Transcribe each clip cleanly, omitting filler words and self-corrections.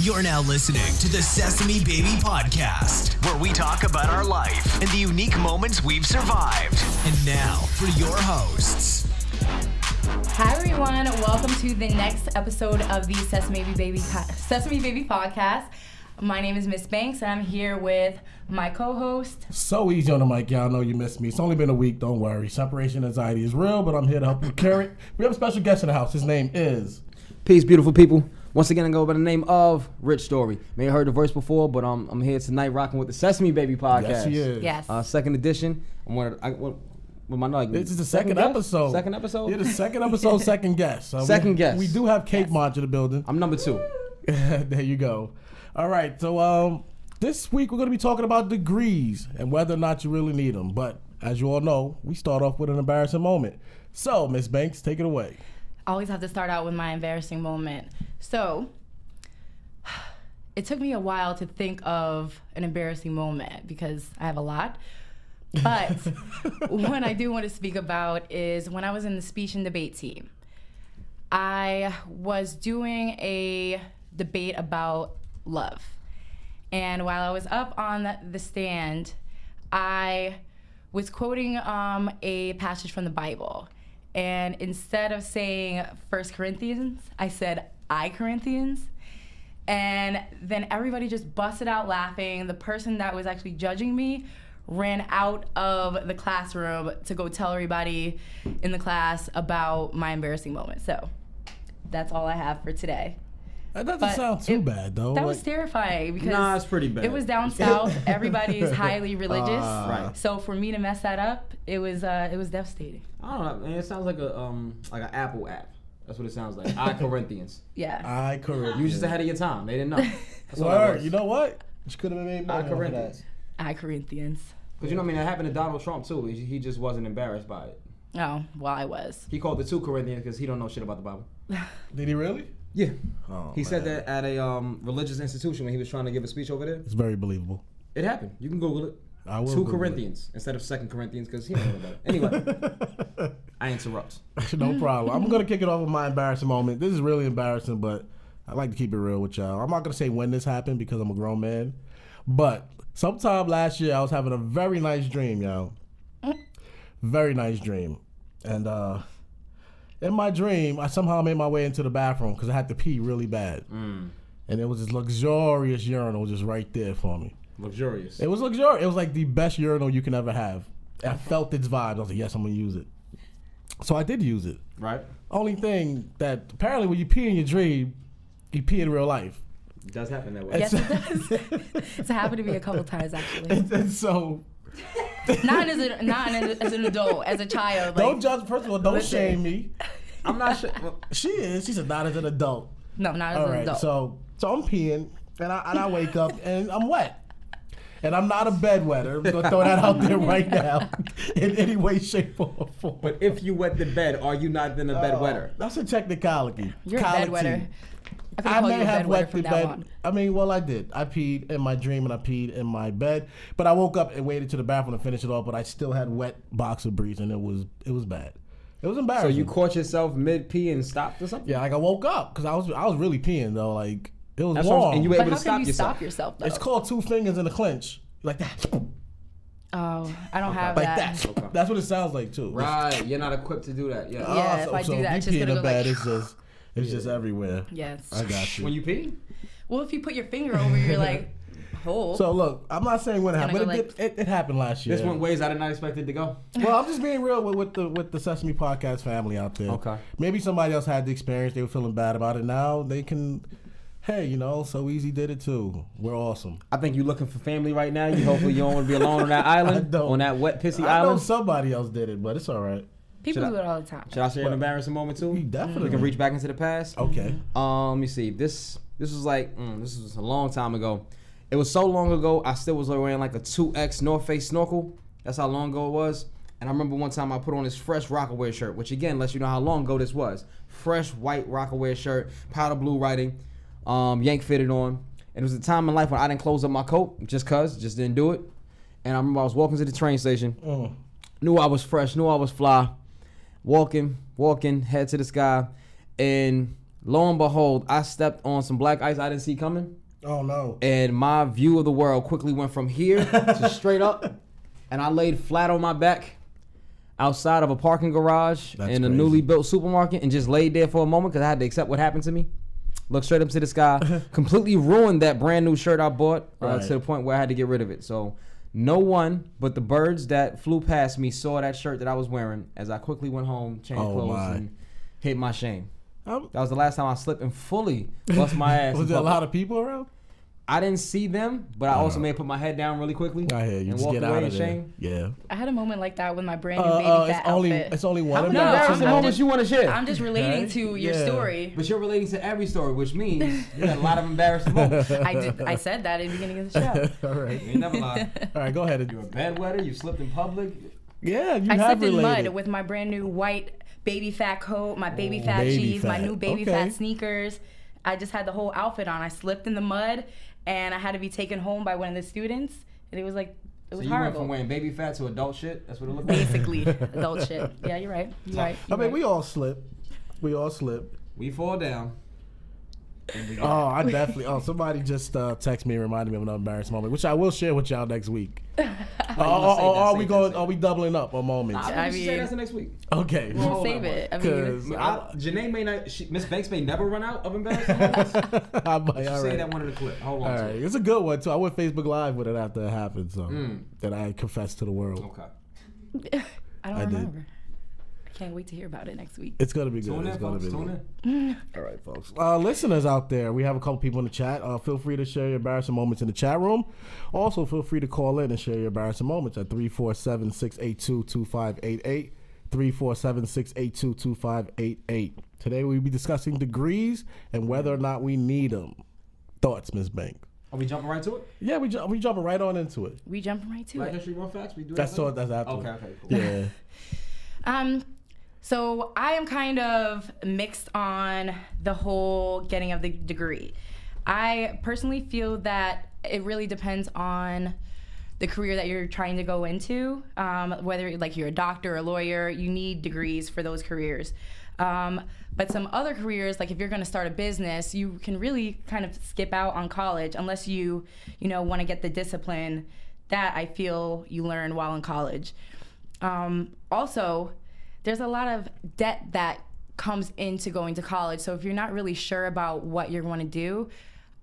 You're now listening to the Sesame Baby Podcast, where we talk about our life and the unique moments we've survived. And now for your hosts. Hi everyone, welcome to the next episode of the Sesame Baby Podcast. My name is Miss Banks, and I'm here with my co-host. So easy on the mic, y'all know you missed me. It's only been a week, don't worry. Separation anxiety is real, but I'm here to help you carry it. We have a special guest in the house. His name is... Peace, beautiful people. Once again, I go by the name of Rich Story. May have heard the voice before, but I'm here tonight rocking with the Sesame Baby Podcast. Yes, he is. Yes. Second edition. This is the second episode. Second episode? Yeah, the second episode, second guest. Second guest. We do have Cake Munch in the building. I'm number 2. There you go. All right, so this week we're going to be talking about degrees and whether or not you really need them. But as you all know, we start off with an embarrassing moment. So, Miss Banks, take it away. I always have to start out with my embarrassing moment. So, it took me a while to think of an embarrassing moment because I have a lot. But one I do want to speak about is when I was in the speech and debate team. I was doing a debate about love. And while I was up on the stand, I was quoting a passage from the Bible. And instead of saying 1 Corinthians, I said I Corinthians. And then everybody just busted out laughing. The person that was actually judging me ran out of the classroom to go tell everybody in the class about my embarrassing moment. So that's all I have for today. That doesn't sound too bad, though. That was terrifying because Nah, it's pretty bad. It was down south. Everybody is highly religious. Right. So for me to mess that up, it was devastating. I don't know, man. It sounds like an Apple app. That's what it sounds like. I Corinthians. Yeah. I Corinthians. You were just ahead of your time. They didn't know. That's all that Word. was. You know what? You could have made more I of Corinthians. I Corinthians. Because you know what I mean? That happened to Donald Trump too. He just wasn't embarrassed by it. Oh, well, I was. He called the 2 Corinthians because he don't know shit about the Bible. Did he really? Yeah. Oh, He said man. that at a religious institution when he was trying to give a speech over there. It's very believable. It happened. You can Google it. I will 2 Google Corinthians instead of 2 Corinthians because he don't know about it. Anyway, I interrupt. No problem. I'm going to kick it off with my embarrassing moment. This is really embarrassing, but I like to keep it real with y'all. I'm not going to say when this happened because I'm a grown man, but sometime last year I was having a very nice dream, y'all. Very nice dream. And in my dream, I somehow made my way into the bathroom because I had to pee really bad. And it was this luxurious urinal just right there for me. Luxurious. It was luxurious. It was like the best urinal you can ever have. I felt its vibe. I was like, yes, I'm going to use it. So I did use it. Right? Only thing that apparently when you pee in your dream, you pee in real life. It does happen that way. Yes, it does. It's happened to me a couple times, actually. And so... Not as an adult, as a child. Don't judge. First of all, don't listen. shame me. I'm not sure. Well, She is. She said not as an adult. No, not as All an right. adult. So I'm peeing, and I wake up, and I'm wet. And I'm not a bedwetter. I'm going to throw that out there right now in any way, shape, or form. but if you wet the bed, are you not then a bedwetter? That's a technicality. You're a Colity. bedwetter. I can I call may you a have bedwetter wet from the now bed. on. I mean, well, I did. I peed in my dream and I peed in my bed. But I woke up and waited to the bathroom to finish it off. But I still had wet boxer briefs, and it was bad. It was So embarrassing. you caught yourself mid pee and stopped or something? Yeah, like I woke up because I was really peeing though. Like it was That's what I'm- warm. and you were But able how to can you stop stop yourself, though? It's called 2 fingers in a clinch, like that. Oh, I don't have Like that. that. Okay. That's what it sounds like too. Right, you're not equipped to do that. Yeah. Yeah, if I do that, it's if just you pee in gonna the go bed, like- it's just everywhere. Yes. I got you. When you pee? Well, if you put your finger over your like hole. So look, I'm not saying when it happened, gonna but it happened last year. This went ways I did not expect it to go. Well, I'm just being real with the Sesame Podcast family out there. Okay. Maybe somebody else had the experience. They were feeling bad about it. Now they can. Hey, So Easy did it too. We're awesome. I think you're looking for family right now. Hopefully you don't want to be alone on that island. don't. On that wet, pissy I know island. somebody else did it, but it's all right. People Should do it all the time. Should I share an embarrassing moment too? You definitely We can reach back into the past. Okay. Let me see. This was like this was a long time ago. It was so long ago. I still was wearing like a 2X North Face snorkel. That's how long ago it was. And I remember one time I put on this fresh Rockaway shirt, which again lets you know how long ago this was. Fresh white Rockaway shirt, powder blue writing, yank fitted on. And it was a time in life when I didn't close up my coat just didn't do it. And I remember I was walking to the train station. Knew I was fresh, knew I was fly. Walking, head to the sky. And Lo and behold, I stepped on some black ice I didn't see coming. Oh no. And my view of the world quickly went from here to straight up. And I laid flat on my back outside of a parking garage in a newly built supermarket and just laid there for a moment because I had to accept what happened to me. Looked straight up to the sky. Completely ruined that brand new shirt I bought to the point where I had to get rid of it. So no one but the birds that flew past me saw that shirt that I was wearing as I quickly went home, changed clothes, and hit my shame. That was the last time I slipped and fully bust my ass. Was there a lot of people around? I didn't see them, but I also may have put my head down really quickly. I hear you. And Just walk get away out in of there. shame. Yeah. I had a moment like that with my brand new baby fat outfit. It's only one. How many embarrassing moments you want to share? I'm just relating to your story. But you're relating to every story, which means you got a lot of embarrassing moments. I said that at the beginning of the show. All right. You ain't never lied. All right, go ahead. You're a bedwetter. You slipped in public. Yeah, you I have slipped in related. mud with my brand new white baby fat coat, my baby fat jeans, my new baby fat sneakers. I just had the whole outfit on. I slipped in the mud, and I had to be taken home by one of the students, and it was like, it was so you horrible. went from wearing baby fat to adult shit? That's what it looked like? Basically, adult shit. Yeah, you're right. You're right. I mean, we all slip. We all slip. We fall down. Oh, I definitely. Oh, somebody just texted me and reminded me of an embarrassing moment, which I will share with y'all next week. Are we doubling up on moments? I mean, say that's the next week. Okay. We'll save it. I mean, Janae may not. Miss Banks may never run out of embarrassing moments. I might, say that one of the clip. Hold on. All right. It's a good one too. I went Facebook Live with it after it happened, so that I confessed to the world. Okay. I don't remember. Can't wait to hear about it next week. It's gonna be good. Tune in. All right, folks. Listeners out there, we have a couple people in the chat. Feel free to share your embarrassing moments in the chat room. Also, feel free to call in and share your embarrassing moments at 347-682-2588. 347-682-2588. Today we'll be discussing degrees and whether or not we need them. Thoughts, Ms. Bank? Are we jumping right to it? Yeah, we jumping right on into it. We jumping right to Black it. History Run Facts? We do That's that? that's after. Okay, cool. Yeah. So I am kind of mixed on the whole getting of the degree. I personally feel that it really depends on the career that you're trying to go into. Whether like you're a doctor or a lawyer, you need degrees for those careers. But some other careers, like if you're going to start a business, you can really kind of skip out on college unless you want to get the discipline that I feel you learn while in college. Also, there's a lot of debt that comes into going to college. So if you're not really sure about what you're going to do,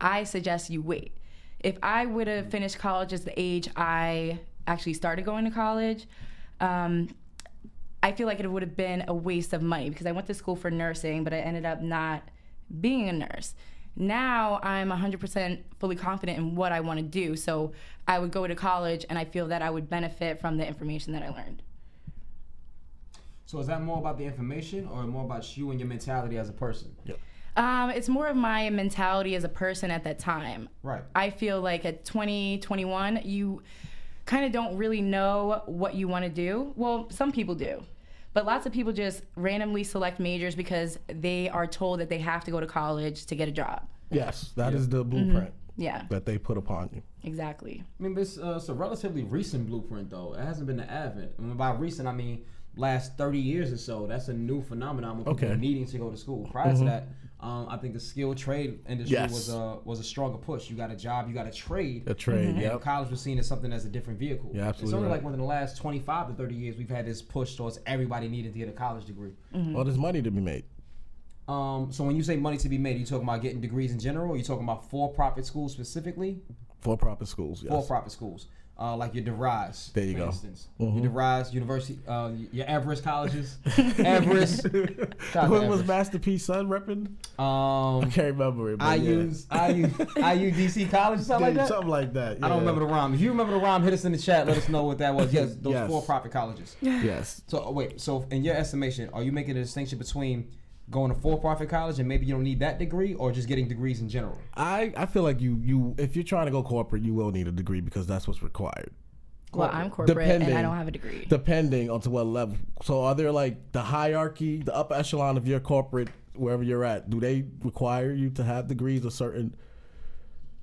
I suggest you wait. If I would have finished college at the age I actually started going to college, I feel like it would have been a waste of money because I went to school for nursing, but I ended up not being a nurse. Now I'm 100% fully confident in what I want to do. So I would go to college and I feel that I would benefit from the information that I learned. So is that more about the information or more about you and your mentality as a person? Yep. It's more of my mentality as a person at that time. Right. I feel like at 20, 21, you kind of don't really know what you want to do. Well, some people do. But lots of people just randomly select majors because they are told that they have to go to college to get a job. Yes, that is the blueprint that they put upon you. Exactly. I mean, it's a relatively recent blueprint, though. It hasn't been the advent. And by recent, I mean last 30 years or so. That's a new phenomenon with people needing to go to school. Prior to that, I think the skilled trade industry was a stronger push. You got a job, you got a trade. A trade, and college was seen as something as a different vehicle. Yeah, absolutely. It's only like within the last 25 to 30 years we've had this push towards everybody needing to get a college degree. Well, there's money to be made. So when you say money to be made, are you talking about getting degrees in general? Or are you talking about for-profit schools specifically? For-profit schools, yes. For-profit schools. Like your DeVries, there you for go. instance. Your DeVries University, your Everest colleges. Everest. When was Master P's son repping? I can't remember it. IU DC College, something like that? Something like that, yeah. I don't remember the rhyme. If you remember the rhyme, hit us in the chat. Let us know what that was. Yes, those for-profit colleges. Yes. So, wait. So, in your estimation, are you making a distinction between going to for-profit college and maybe you don't need that degree, or just getting degrees in general? I feel like you if you're trying to go corporate, you will need a degree because that's what's required. Well, I'm corporate and I don't have a degree. Depending on to what level. So are there like the hierarchy, the upper echelon of your corporate, wherever you're at, do they require you to have degrees of certain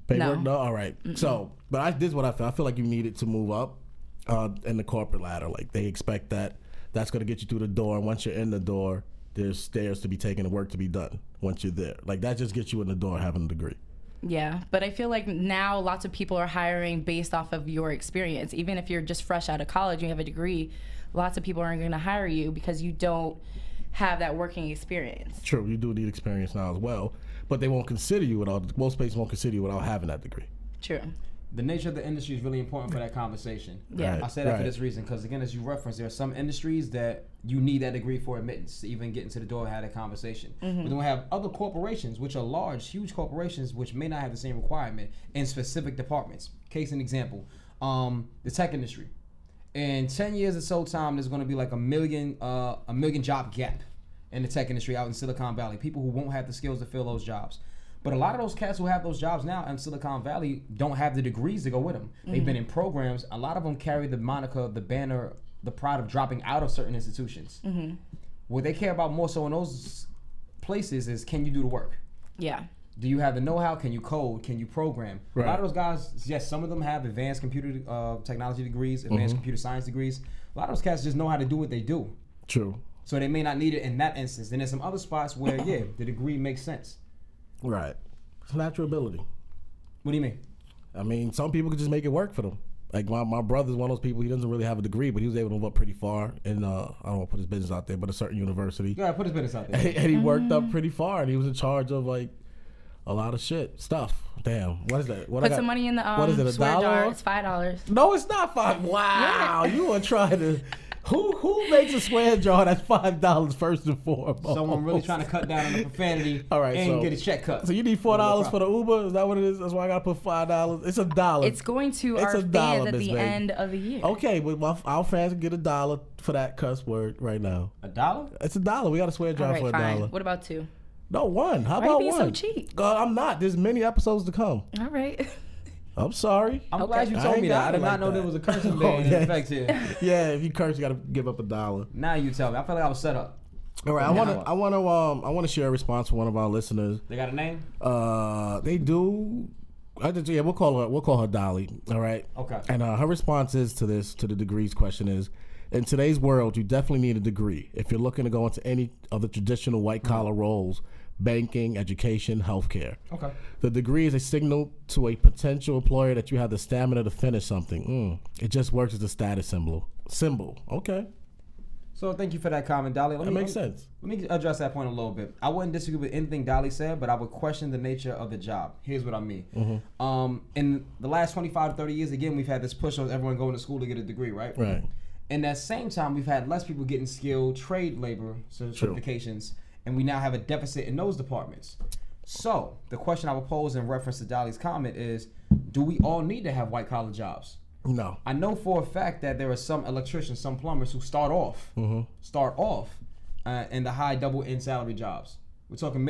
paperwork? No. All right. So, but this is what I feel. I feel like you need it to move up in the corporate ladder. Like they expect that's going to get you through the door. And once you're in the door, there's stairs to be taken and work to be done once you're there. Like, that just gets you in the door having a degree. Yeah, but I feel like now lots of people are hiring based off of your experience. Even if you're just fresh out of college and you have a degree, lots of people aren't going to hire you because you don't have that working experience. True, you do need experience now as well, but they won't consider you without, most places won't consider you without having that degree. True. The nature of the industry is really important for that conversation. Yeah. Right, I say that for right. this reason because, again, as you referenced, there are some industries that you need that degree for admittance to even get into the door and have that conversation. But then we have other corporations, which are large, huge corporations, which may not have the same requirement in specific departments. Case in example, the tech industry. In 10 years or so time, there's going to be like a million job gap in the tech industry out in Silicon Valley. People who won't have the skills to fill those jobs. But a lot of those cats who have those jobs now in Silicon Valley don't have the degrees to go with them. They've been in programs. A lot of them carry the moniker, the banner, the pride of dropping out of certain institutions. What they care about more so in those places is, can you do the work? Yeah. Do you have the know-how? Can you code? Can you program? Right. A lot of those guys, yes, some of them have advanced computer technology degrees, advanced computer science degrees. A lot of those cats just know how to do what they do. True. So they may not need it in that instance. Then there's some other spots where, yeah, the degree makes sense. Right. It's natural ability. What do you mean? I mean, some people could just make it work for them. Like my brother's one of those people, he doesn't really have a degree, but he was able to move up pretty far in, I don't want to put his business out there, but a certain university. Yeah, put his business out there. And he worked up pretty far, and he was in charge of like a lot of stuff. Damn, what is that? What Put some money in the what is it, swear jar. $1? It's $5. No, it's not $5. Wow, you are trying to. Who makes a swear jar that's $5 first and foremost? Someone really trying to cut down on the profanity All right, and so- get a check cut. So you need $4 for the Uber? Is that what it is? That's why I gotta put $5. It's $1. It's going to It's our $1, fans at Miss the Meg. end of the year. Okay, but our fans can get $1 for that cuss word right now. $1? It's $1. We got a swear jar All right, for fine. $1. What about 2? No, 1. How Why you about being 1? so cheap? I'm not. There's many episodes to come. All right. I'm sorry. I'm Okay. glad you I told ain't me that. I got it did not like know that. there was a cursing Oh, ban in yeah. effect here. Yeah, if you curse, you gotta give up $1. Now you tell me. I feel like I was set up. All right, I want to share a response from one of our listeners. They got a name? They do. We'll call her Dolly. All right. Okay. And her response is to the degrees question is, in today's world, you definitely need a degree if you're looking to go into any of the traditional white collar roles, banking, education, healthcare. Okay. The degree is a signal to a potential employer that you have the stamina to finish something. It just works as a status symbol. Okay. So thank you for that comment, Dolly. That makes sense. Let me address that point a little bit. I wouldn't disagree with anything Dolly said, but I would question the nature of the job. Here's what I mean. In the last 25 to 30 years, again, we've had this push of everyone going to school to get a degree, right? Right. In that same time, we've had less people getting skilled trade labor certifications, and we now have a deficit in those departments. So the question I would pose in reference to Dolly's comment is, do we all need to have white-collar jobs? No. I know for a fact that there are some electricians, some plumbers who start off in the high double-end salary jobs. We're talking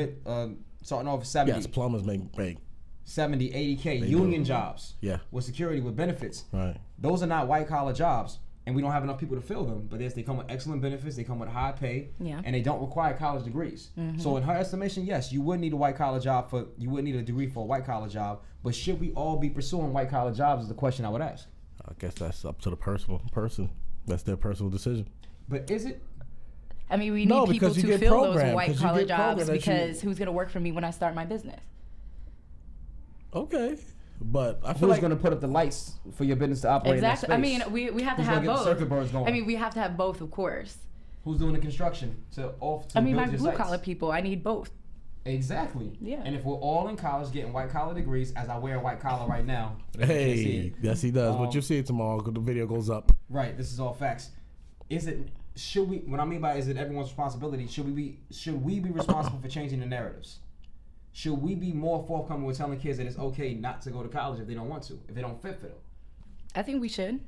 starting off at 70. Yes, plumbers make 70, 80K union jobs. Yeah. With security, with benefits. Right. Those are not white-collar jobs, and we don't have enough people to fill them. But yes, they come with excellent benefits, they come with high pay, and they don't require college degrees. So in her estimation, yes, you would need a white-collar job you would need a degree for a white-collar job, but should we all be pursuing white-collar jobs is the question I would ask. I guess that's up to the person. That's their personal decision. But is it? I mean, we need people to get fill those programmed, white 'cause you collar get jobs programmed that because who's going to work for me when I start my business? Okay. But I feel Who's like going to put up the lights for your business to operate Exactly. I in that mean, space? we have to Who's have gonna get the both. circuit boards going? I mean, we have to have both, of course. Who's doing the construction to I mean, my build your blue sites? collar people, I need both. Exactly. Yeah. And if we're all in college getting white collar degrees, as I wear a white collar right now, you can't see hey, it. yes he does. But you'll see it tomorrow because the video goes up. Right. This is all facts. Should we? What I mean by is it everyone's responsibility? Should we be responsible for changing the narratives? Should we be more forthcoming with telling kids that it's okay not to go to college if they don't want to, if they don't fit for them? I think we should.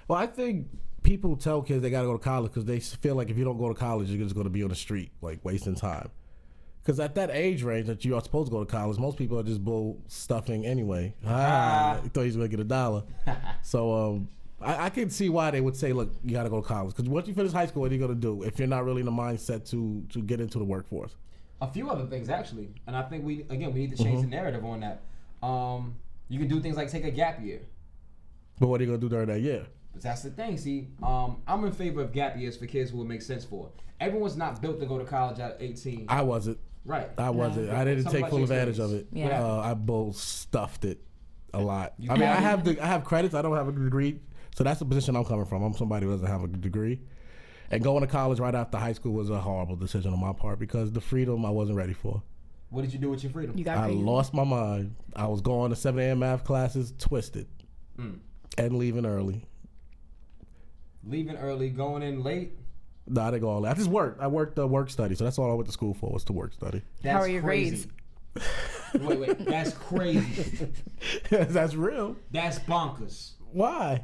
Well, I think people tell kids they got to go to college because they feel like if you don't go to college, you're just going to be on the street, like wasting time. Because at that age range that you are supposed to go to college, most people are just bull stuffing anyway. You thought he was going to get $1. So I can see why they would say, look, you got to go to college. Because once you finish high school, what are you going to do if you're not really in the mindset to get into the workforce? A few other things actually, and I think we need to change the narrative on that. You can do things like take a gap year. But what are you going to do during that year? But that's the thing. See, I'm in favor of gap years for kids who it makes sense for. Everyone's not built to go to college at 18. I wasn't. Right. I wasn't. I didn't take full advantage of it. Yeah. I bull stuffed it a lot. I mean, I have credits. I don't have a degree, so that's the position I'm coming from. I'm somebody who doesn't have a degree, and going to college right after high school was a horrible decision on my part because the freedom I wasn't ready for. What did you do with your freedom? I lost my mind. I was going to 7 a.m. math classes, twisted, and leaving early. Leaving early, going in late. No, I didn't go all that. I just worked. I worked work study, so that's all I went to school for was to work study. That's How are your crazy. grades? Wait, that's crazy. That's real. That's bonkers. Why?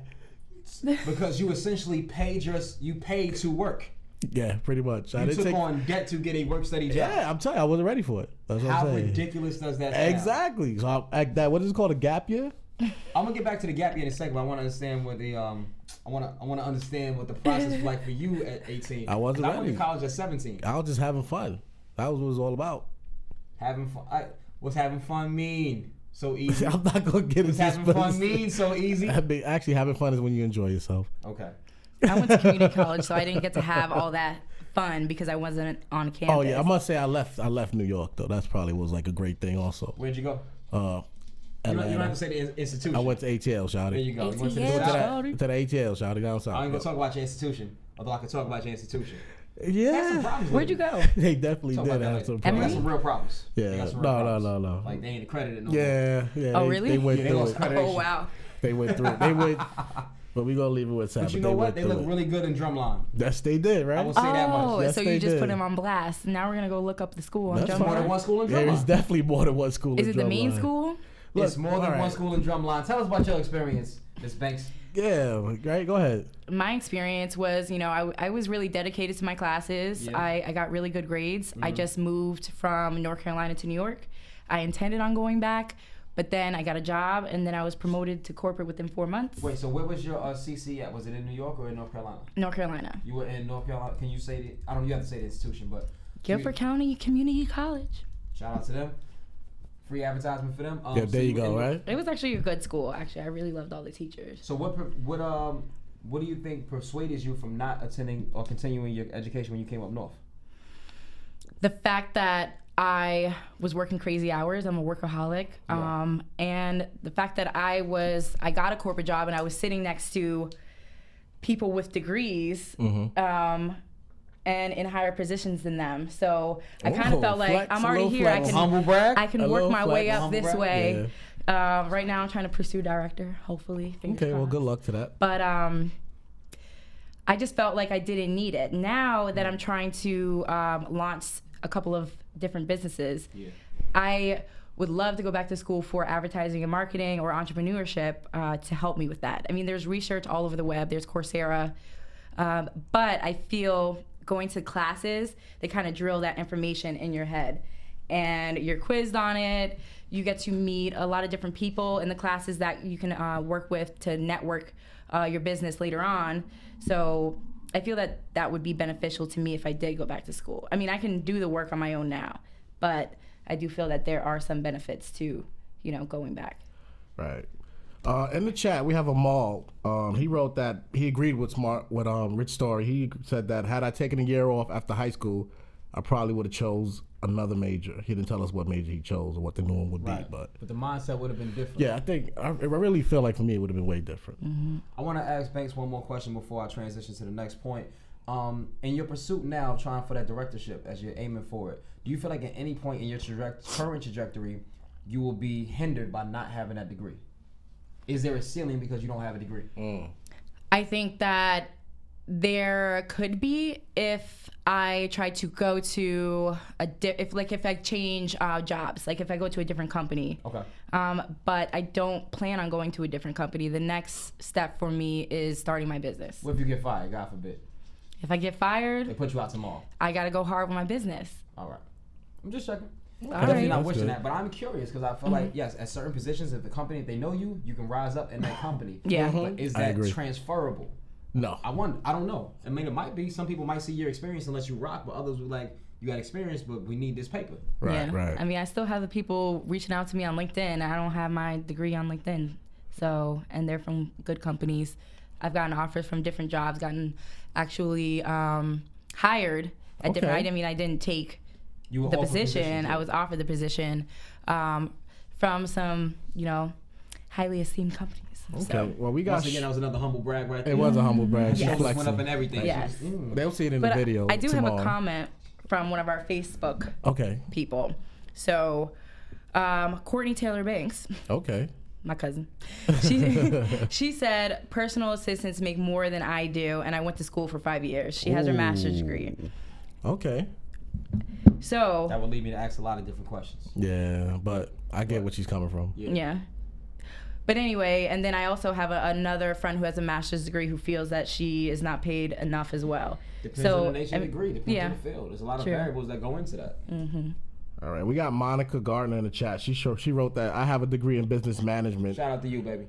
Because you essentially paid to work. Yeah, pretty much. You took on debt to get a work study job. Yeah, I'm telling you, I wasn't ready for it. That's what How I'm saying. ridiculous does that sound? Exactly. So what is it called, a gap year? I'm gonna get back to the gap year in a second. But I want to understand what the I want to understand what the process was like for you at 18. I wasn't ready. I went to college at 17. I was just having fun. That was what it was all about. Having fun. What's having fun mean? So easy. I'm not gonna get into this. Having fun mean so easy. Actually, having fun is when you enjoy yourself. Okay. I went to community college, so I didn't get to have all that fun because I wasn't on campus. Oh yeah, I must say I left New York though. That's probably was like a great thing also. Where'd you go? You don't have to say the institution. I went to ATL, shawty. There you go. You went to the ATL, shawty, down south. I ain't gonna talk about your institution, although I can talk about your institution. Yeah. That's some problems. Where'd you go? They definitely did have some They problems. got some real problems. Yeah. No. Like they ain't accredited no Yeah. Oh, really? They went Yeah, they through lost it. credit. Oh, wow. They went through it. They went. But we gonna leave it with Sam. But you know what? They look really good in drumline. Yes, they did, right? I will say that much. Oh, Yes, so they you just did. put him on blast. Now we're going to go look up the school. That's on fine. More than one school in drumline. There is definitely more than one school. Is in it the main drumline. school? It's more than all one right. school in drumline. Tell us about your experience, Ms. Banks. Yeah, right. Go ahead. My experience was, I was really dedicated to my classes. Yeah. I got really good grades. I just moved from North Carolina to New York. I intended on going back, but then I got a job, and then I was promoted to corporate within 4 months. Wait, so where was your CC at? Was it in New York or in North Carolina? North Carolina. You were in North Carolina. Can you say I don't know, you have to say the institution, but Guilford County Community College. shout out to them. Free advertisement for them. Yeah, there you go, right? It was actually a good school. Actually, I really loved all the teachers. So what do you think persuaded you from not attending or continuing your education when you came up north? The fact that I was working crazy hours. I'm a workaholic. Yeah. And the fact that I got a corporate job and I was sitting next to people with degrees and in higher positions than them. So I kind of felt like flex, I'm a already little here. flex. Humble brag? I can A work little my flex. way up Humble this brag? way. Right now I'm trying to pursue director, hopefully. Fingers Okay, well, crossed. good luck to that. But I just felt like I didn't need it. Now that I'm trying to launch a couple of different businesses, I would love to go back to school for advertising and marketing or entrepreneurship to help me with that. I mean, there's research all over the web. There's Coursera. But I feel going to classes, they kind of drill that information in your head. And you're quizzed on it. You get to meet a lot of different people in the classes that you can work with to network your business later on. So I feel that that would be beneficial to me if I did go back to school. I mean, I can do the work on my own now, but I do feel that there are some benefits to, going back. Right. In the chat, we have a Maul. He wrote that he agreed with Rich Story. He said that had I taken a year off after high school, I probably would have chose another major. He didn't tell us what major he chose or what the new one would be, but the mindset would have been different. yeah, I really feel like for me it would have been way different. Mm-hmm. I want to ask Banks one more question before I transition to the next point. In your pursuit now of trying for that directorship as you're aiming for it, do you feel like at any point in your current trajectory you will be hindered by not having that degree? Is there a ceiling because you don't have a degree? I think that there could be if I try to go to if I change jobs, like if I go to a different company. Okay. But I don't plan on going to a different company. The next step for me is starting my business. What if you get fired? God forbid. If I get They fired, put you out tomorrow. I gotta go hard with my business. All right. I'm just checking. All Definitely right. not That's wishing good. that, but I'm curious because I feel like, yes, at certain positions, if the company, if they know you, you can rise up in that company. Yeah. But is I that agree. transferable? No. I don't know. I mean, it might be. Some people might see your experience and let you rock, but others will like, you got experience, but we need this paper. Right, Yeah. right. I mean, I still have the people reaching out to me on LinkedIn. I don't have my degree on LinkedIn. So, and they're from good companies. I've gotten offers from different jobs, gotten actually hired at different. I didn't take the position. I was offered the position from some, highly esteemed companies. Okay. So. Well, we got. Once again, that was another humble brag right there. It was a humble brag. Yes. She Went up in everything. Yes. They'll see it in the video. I do tomorrow. have a comment from one of our Facebook Okay. people. So, Courtney Taylor Banks. Okay. My cousin. She said, personal assistants make more than I do, and I went to school for 5 years. She has her master's degree. Okay. So. That would lead me to ask a lot of different questions. Yeah, but I get what she's coming from. Yeah. But anyway, and then I also have another friend who has a master's degree who feels that she is not paid enough as well. Depends on the nature of the degree. Depends on the field. There's a lot of variables that go into that. Mm-hmm. All right, we got Monica Gardner in the chat. She wrote that I have a degree in business management. Shout out to you, baby.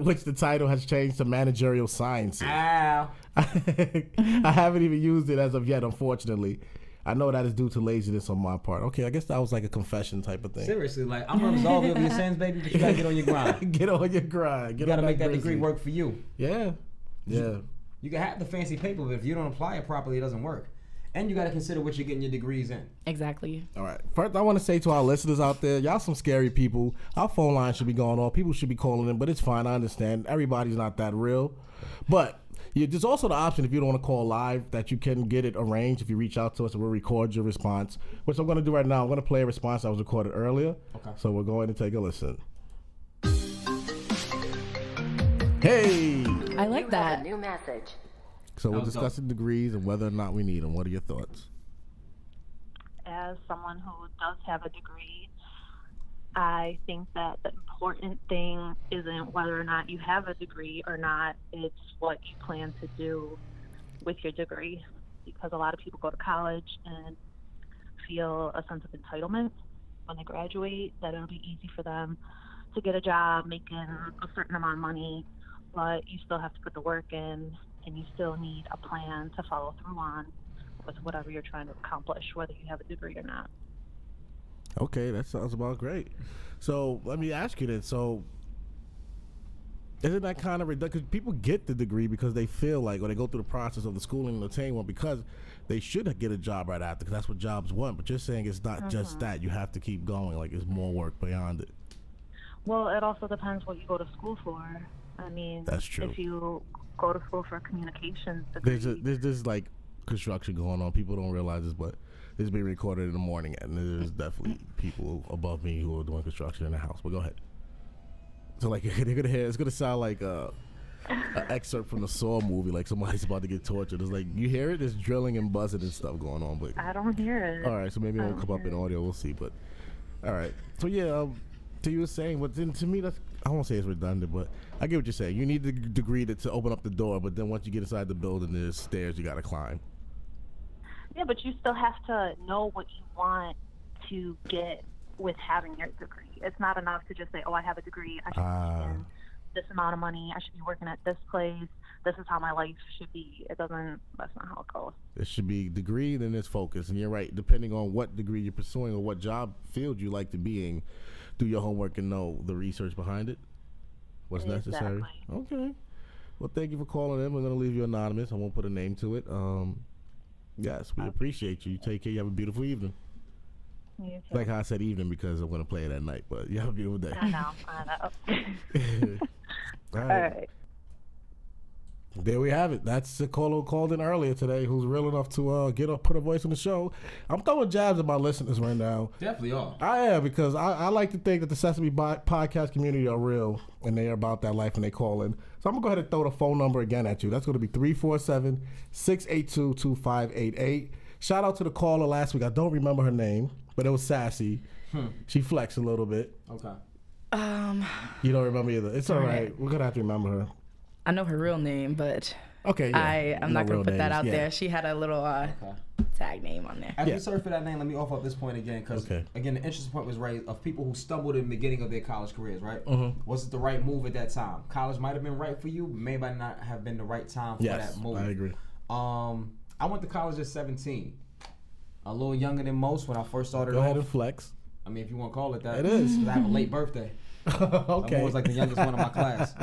Which the title has changed to managerial sciences. Ow. I haven't even used it as of yet, unfortunately. I know that is due to laziness on my part. Okay, I guess that was like a confession type of thing. Seriously, like, I'm going to resolve you of your sins, baby, but you got to get on your grind. Get on your grind. You got to make that degree work for you. Yeah. Yeah. You can have the fancy paper, but if you don't apply it properly, it doesn't work. And you got to consider what you're getting your degrees in. Exactly. All right. First, I want to say to our listeners out there, y'all some scary people. Our phone line should be going off. People should be calling in, but it's fine. I understand. Everybody's not that real. But there's also the option, if you don't want to call live, that you can get it arranged if you reach out to us and we'll record your response, which I'm going to do right now. I'm going to play a response that was recorded earlier. Okay. So we're going to take a listen. Hey! I like that. New message. So we're discussing degrees and whether or not we need them. What are your thoughts? As someone who does have a degree, I think that the important thing isn't whether or not you have a degree or not, it's what you plan to do with your degree. Because a lot of people go to college and feel a sense of entitlement when they graduate, that it'll be easy for them to get a job making a certain amount of money, but you still have to put the work in and you still need a plan to follow through on with whatever you're trying to accomplish, whether you have a degree or not. Okay, that sounds about great. So let me ask you this. So isn't that kind of ridiculous? Because people get the degree because they feel like, or they go through the process of the schooling and obtain one because they should get a job right after, because that's what jobs want. But you're saying it's not just that. You have to keep going. Like, there's more work beyond it. Well, it also depends what you go to school for. I mean, that's true. If you go to school for a communications degree, there's this like construction going on. People don't realize this, but this is being recorded in the morning, and there's definitely people above me who are doing construction in the house. But go ahead. So like they're gonna hear, it's gonna sound like an excerpt from the Saw movie, like somebody's about to get tortured. It's like you hear it, there's drilling and buzzing and stuff going on, but I don't hear it. All right, so maybe it won't come up in audio. We'll see, but all right. So yeah, so you were saying, but then to me that's, I won't say it's redundant, but I get what you're saying. You need the degree to open up the door, but then once you get inside the building, there's stairs you gotta climb. Yeah, but you still have to know what you want to get with having your degree. It's not enough to just say, oh, I have a degree, I should be making this amount of money, I should be working at this place, this is how my life should be. That's not how it goes. It should be degree, then there's focus. And you're right, depending on what degree you're pursuing or what job field you like to be in, do your homework and know the research behind it, what's necessary. Okay. Well, thank you for calling in. We're going to leave you anonymous. I won't put a name to it. Yes, we appreciate you. You take care. You have a beautiful evening. You too. Like how I said evening because I'm going to play it at night, but you have a beautiful day. I know. All right. There we have it. That's the caller who called in earlier today who's real enough to put a voice on the show. I'm throwing jabs at my listeners right now. Definitely are. I am, because I like to think that the Sesame Podcast community are real and they are about that life and they call in. So I'm going to go ahead and throw the phone number again at you. That's going to be 347-682-2588. Shout out to the caller last week. I don't remember her name, but it was Sassy. She flexed a little bit. Okay. You don't remember either. It's all right. We're going to have to remember her. I know her real name, but okay, yeah. I'm not going to put that out there. She had a little tag name on there. After you search for that name, let me offer up this point again, because again, the interesting point was raised of people who stumbled in the beginning of their college careers, right? Was it the right move at that time? College might have been right for you, may not have been the right time for that move. I agree. I went to college at 17. A little younger than most when I first started off. Go ahead and flex. I mean, if you want to call it that. It is. I have a late birthday. Okay. I'm always like the youngest one in my class.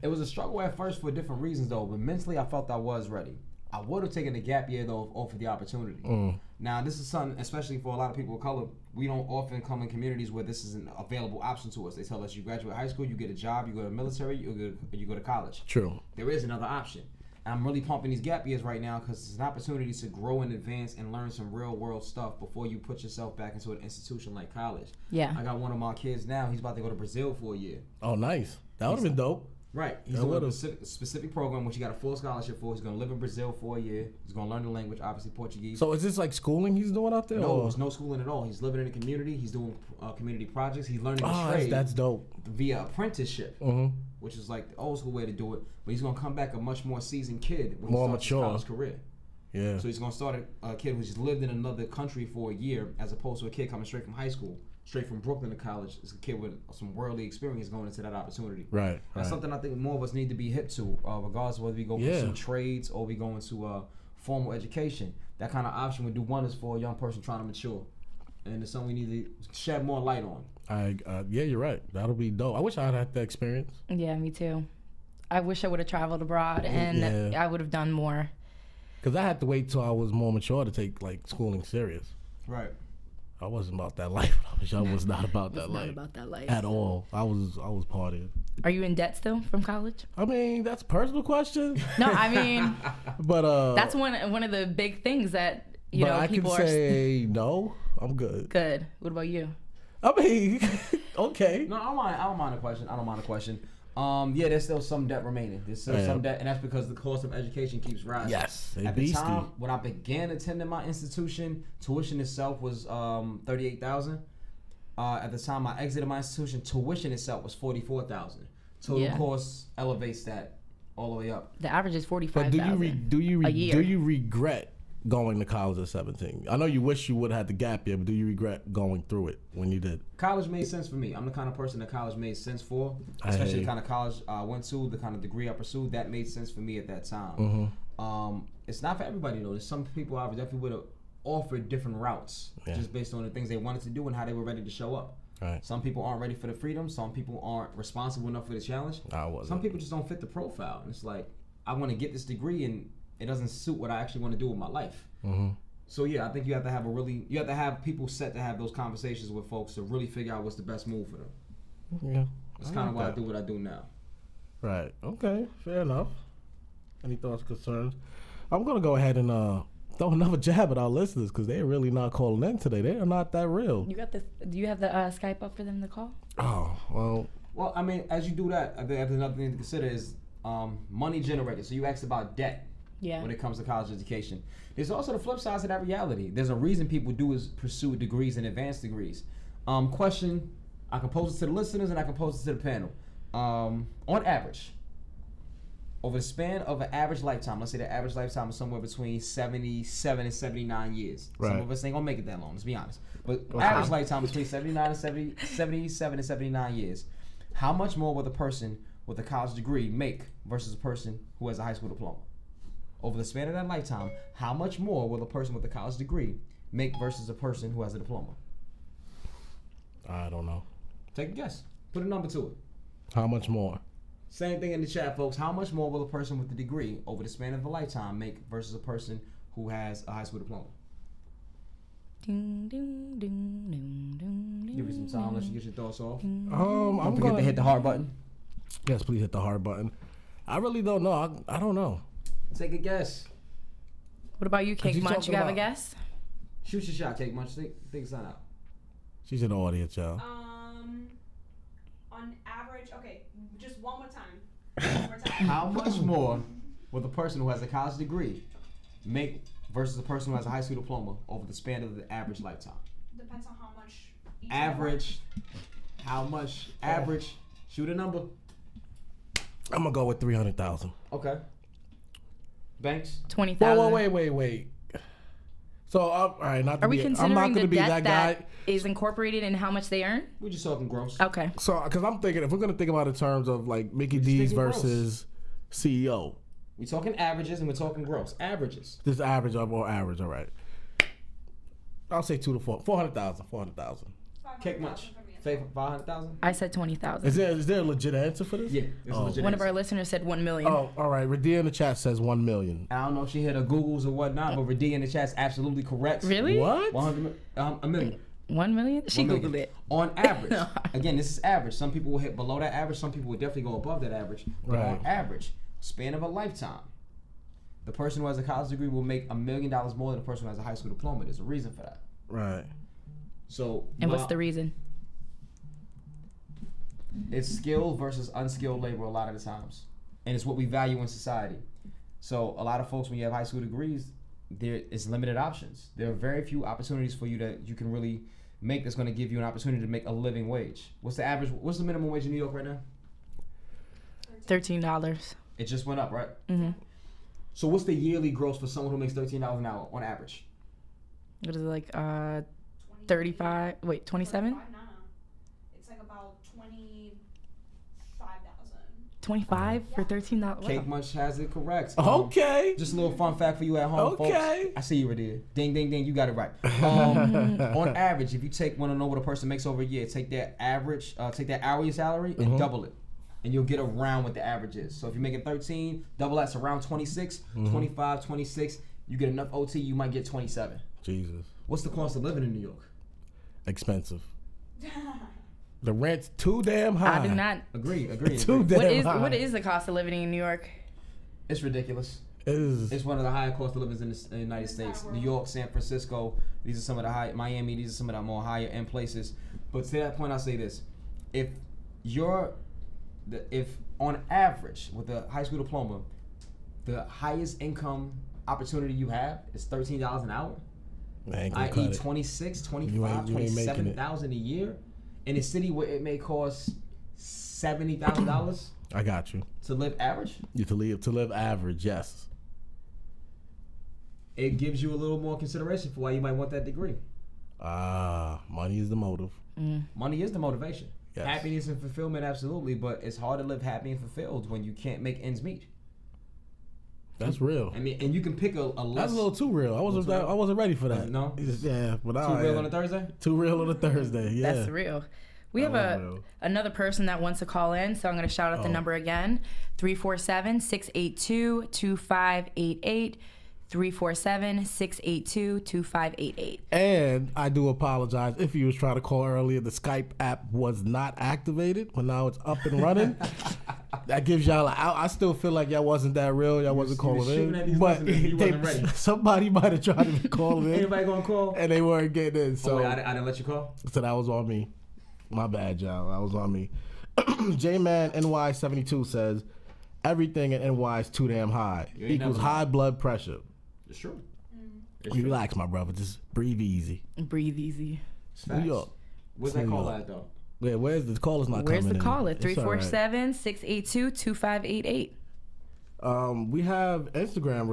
It was a struggle at first for different reasons though, but mentally I felt I was ready. I would have taken a gap year though if offered the opportunity. Now this is something, especially for a lot of people of color, we don't often come in communities where this is an available option to us. They tell us you graduate high school, you get a job, you go to the military, you go to college. True. There is another option. And I'm really pumping these gap years right now because it's an opportunity to grow and advance and learn some real world stuff before you put yourself back into an institution like college. Yeah. I got one of my kids now, he's about to go to Brazil for a year. Oh, nice. That would have been dope. Right. He's doing a specific program which he got a full scholarship for. He's going to live in Brazil for a year. He's going to learn the language, obviously Portuguese. So is this like schooling he's doing out there? No, there's no schooling at all. He's living in the community. He's doing community projects. He's learning a trade. That's dope. Via apprenticeship, which is like the old school way to do it. But he's going to come back a much more seasoned kid when more he starts mature. his college career. Yeah. So he's going to start a kid who's just lived in another country for a year as opposed to a kid coming straight from high school. Straight from Brooklyn to college. It's a kid with some worldly experience going into that opportunity. Right. That's something I think more of us need to be hip to, regardless of whether we go pursue trades or we go into formal education. That kind of option would do wonders for a young person trying to mature. And it's something we need to shed more light on. Yeah, you're right. That'll be dope. I wish I had that experience. Yeah, me too. I wish I would have traveled abroad and I would have done more. Because I had to wait till I was more mature to take like schooling serious. Right. I wasn't about that life. I was not about that life. Not about that life at all. I was partying. Are you in debt still from college? I mean, that's a personal question. No, I mean, but that's one of the big things that people I can say no. I'm good. Good. What about you? I mean, okay. No, I don't mind a question. Yeah, there's still some debt remaining. There's still some debt, and that's because the cost of education keeps rising. Yes, at the time when I began attending my institution, tuition itself was $38,000. At the time I exited my institution, tuition itself was $44,000. Total cost elevates that all the way up. The average is $45,000. But do you regret going to college at 17? I know you wish you would have had the gap year, but do you regret going through it when you did? College made sense for me. I'm the kind of person that college made sense for, especially the kind of college I went to, the kind of degree I pursued. That made sense for me at that time. It's not for everybody though. There's some people I definitely would have offered different routes just based on the things they wanted to do and how they were ready to show up. Right. Some people aren't ready for the freedom. Some people aren't responsible enough for the challenge. I wasn't. Some people just don't fit the profile. And it's like, I want to get this degree and it doesn't suit what I actually want to do with my life. So yeah, I think you have to have people set to have those conversations with folks to really figure out what's the best move for them. Yeah. That's kind of why I do what I do now. Right. Okay. Fair enough. Any thoughts, concerns? I'm gonna go ahead and throw another jab at our listeners because they're really not calling in today. They are not that real. You got this? Do you have the Skype up for them to call? Oh well. Well, I mean, as you do that, I think another thing to consider is money generated. So you asked about debt. Yeah. When it comes to college education, there's also the flip side to that reality. There's a reason people do is pursue degrees and advanced degrees. Question, I can pose it to the listeners and I can pose it to the panel. On average, over the span of an average lifetime, let's say the average lifetime is somewhere between 77 and 79 years. Right. Some of us ain't gonna make it that long, let's be honest. But average lifetime between 77 and 79 years. How much more will the person with a college degree make versus a person who has a high school diploma? Over the span of that lifetime, how much more will a person with a college degree make versus a person who has a diploma? I don't know. Take a guess. Put a number to it. How much more? Same thing in the chat, folks. How much more will a person with a degree over the span of a lifetime make versus a person who has a high school diploma? Ding, ding, ding, ding, ding, Give you some time. Let you get your thoughts off. I'm Forget to hit the hard button. Yes, please hit the hard button. I really don't know. I don't know. Take a guess. What about you, Cake you Munch? talking You have a about- guess? Shoot your shot, Cake Munch. Think sign out. She's in the audience, y'all. On average, okay, just one more time. One more time. How much more will the person who has a college degree make versus a person who has a high school diploma over the span of the average lifetime? Depends on how much. Average. How much? Average. Shoot a number. I'm gonna go with 300,000. Okay. Banks. 20,000. Whoa, wait. So, all right, not to Are we be, I'm considering not the gonna be debt that guy. is incorporated in how much they earn? We're just talking gross. Okay. So, because I'm thinking, if we're gonna think about it in terms of like Mickey D's thinking gross. versus CEO, We're talking averages and we're talking gross. Averages. this average or average, all right. I'll say 400,000. 400,000. Cake Munch. Say 500,000. I said 20,000. Is there a legit answer for this? Yeah, it's a legit One of answer. our listeners said 1 million. Oh, all right. Radia in the chat says 1 million. I don't know if she hit her Googles or whatnot, but Radia in the chat's absolutely correct. Really? What? 100 $1 million. 1 million? She 1 million. Googled it. On average, again, this is average. Some people will hit below that average. Some people will definitely go above that average. But Right. on average, span of a lifetime, the person who has a college degree will make $1 million more than the person who has a high school diploma. There's a reason for that. Right. So, And what's the reason? It's skilled versus unskilled labor a lot of the times, and it's what we value in society. So a lot of folks, when you have high school degrees, there is limited options. There are very few opportunities for you that you can really make that's going to give you an opportunity to make a living wage. What's the average? What's the minimum wage in New York right now? $13. It just went up, right? Mm-hmm. So what's the yearly gross for someone who makes $13 an hour on average? What is it, like 35? Wait, 27? No. It's like about 25,000. 25 for $13? Cake Munch has it correct. Okay. Just a little fun fact for you at home, folks. Okay. I see you, Radia. Ding, ding, ding. You got it right. On average, if you want to know what a person makes over a year, take their average, take their hourly salary and double it. And you'll get around what the average is. So if you're making 13, double that's around 26, 25, 26. You get enough OT, you might get 27. Jesus. What's the cost of living in New York? Expensive. The rent's too damn high. I do not. Agree. Too damn high. What is the cost of living in New York? It's ridiculous. It is. It's one of the higher cost of living in the United States. New York, San Francisco, these are some of the high. Miami, these are some of the more higher end places. But to that point, I'll say this: if on average with a high school diploma, the highest income opportunity you have is $13 an hour, i.e. 26, 25, 27,000 a year, in a city where it may cost $70,000 I got you. to live average. To live average, yes. It gives you a little more consideration for why you might want that degree. Money is the motive. Money is the motivation. Yes. Happiness and fulfillment, absolutely, but it's hard to live happy and fulfilled when you can't make ends meet. That's real. I mean, and you can pick a less. That's a little too real. I wasn't ready for that. No? Yeah, but Too real on a Thursday? Too real on a Thursday. Yeah. That's real. We have another person that wants to call in, so I'm going to shout out the number again: 347-682-2588. 347-682-2588. And I do apologize if you was trying to call earlier. The Skype app was not activated, but now it's up and running. That gives y'all I still feel like y'all wasn't that real. Y'all wasn't calling in. But he wasn't ready. somebody might have tried to be calling in. Anybody gonna call? And they weren't getting in. So wait, I didn't let you call? So that was on me. My bad, y'all. That was on me. J-Man NY72 says, everything in NY is too damn high. Equals high blood pressure. It's true. Relax, my brother. Just breathe easy. Breathe easy. New York. Where's that call at, though? Yeah, where's the caller's not coming in? Where's the caller? It's all right. 347-682-2588. We have Instagram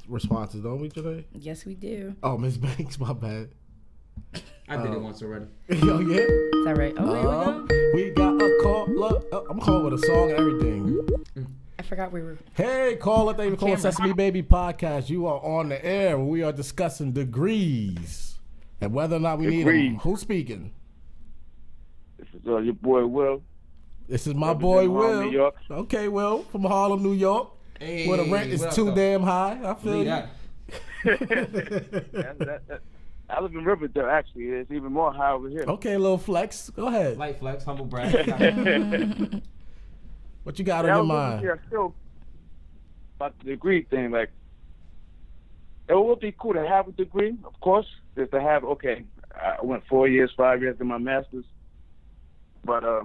responses, don't we, today? Yes, we do. Oh, Miss Banks, my bad. I did it once already. Yo, yeah? Is that right? Oh, here we go. We got a caller. I'm calling with a song and everything. I forgot we were. Hey, caller. Thank you for calling Sesame Baby Podcast. You are on the air where we are discussing degrees and whether or not we need them. Who's speaking? This is your boy Will. This is my boy Will. New York. Okay, Will, from Harlem, New York. Hey, where the rent is too damn high. I feel you. I live in Riverdale, actually. It's even more high over here. Okay, little flex. Go ahead. Light flex, humble brag. What you got on your mind? Yeah, still about the degree thing. Like, it would be cool to have a degree, of course. Just to have, I went 4 years, 5 years to my master's. But I